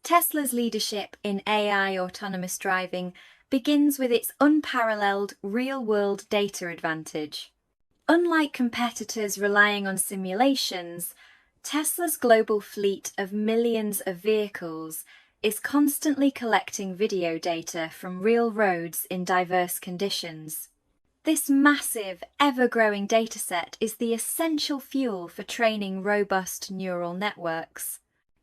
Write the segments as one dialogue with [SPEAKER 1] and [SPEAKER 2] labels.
[SPEAKER 1] Tesla's leadership in AI autonomous driving begins with its unparalleled real-world data advantage. Unlike competitors relying on simulations, Tesla's global fleet of millions of vehicles is constantly collecting video data from real roads in diverse conditions. This massive, ever-growing dataset is the essential fuel for training robust neural networks.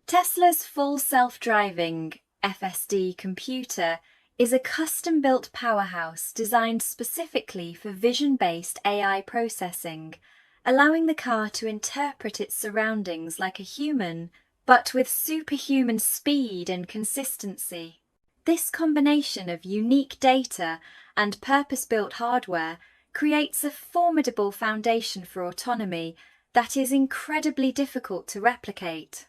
[SPEAKER 1] Tesla's full self-driving FSD computer is a custom-built powerhouse designed specifically for vision-based AI processing, allowing the car to interpret its surroundings like a human, but with superhuman speed and consistency. This combination of unique data and purpose-built hardware creates a formidable foundation for autonomy that is incredibly difficult to replicate.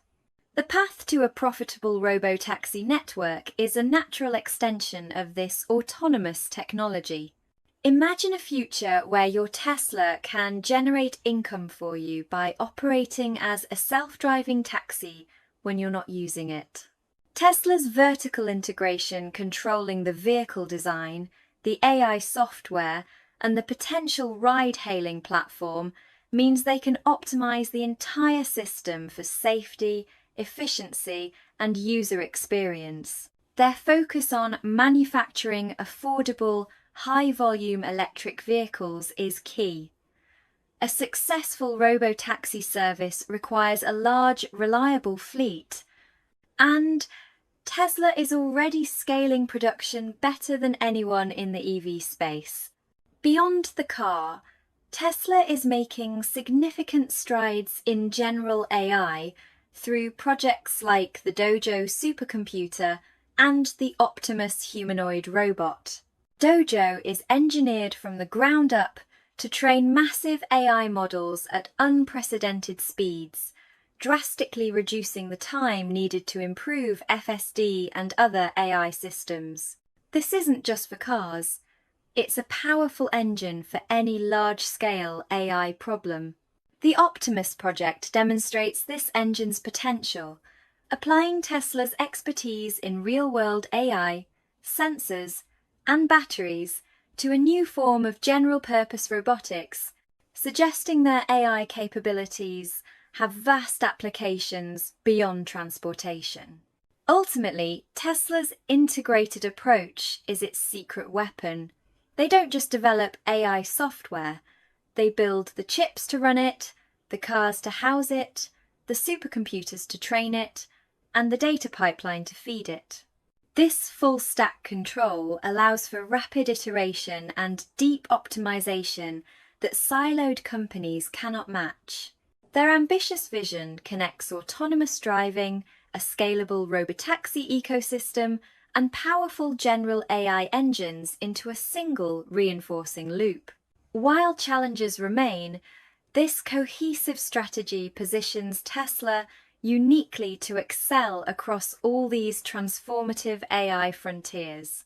[SPEAKER 1] The path to a profitable robotaxi network is a natural extension of this autonomous technology. Imagine a future where your Tesla can generate income for you by operating as a self-driving taxi when you're not using it. Tesla's vertical integration controlling the vehicle design, the AI software, and the potential ride-hailing platform means they can optimize the entire system for safety, efficiency, and user experience. Their focus on manufacturing affordable, high-volume electric vehicles is key. A successful robotaxi service requires a large, reliable fleet, and Tesla is already scaling production better than anyone in the EV space. Beyond the car, Tesla is making significant strides in general AI through projects like the Dojo supercomputer and the Optimus humanoid robot. Dojo is engineered from the ground up to train massive AI models at unprecedented speeds, drastically reducing the time needed to improve FSD and other AI systems. This isn't just for cars. It's a powerful engine for any large-scale AI problem. The Optimus project demonstrates this engine's potential, applying Tesla's expertise in real-world AI, sensors, and batteries to a new form of general-purpose robotics, suggesting their AI capabilities have vast applications beyond transportation. Ultimately, Tesla's integrated approach is its secret weapon. They don't just develop AI software, they build the chips to run it, the cars to house it, the supercomputers to train it, and the data pipeline to feed it. This full-stack control allows for rapid iteration and deep optimization that siloed companies cannot match. Their ambitious vision connects autonomous driving, a scalable robotaxi ecosystem, and powerful general AI engines into a single reinforcing loop. While challenges remain, this cohesive strategy positions Tesla uniquely to excel across all these transformative AI frontiers.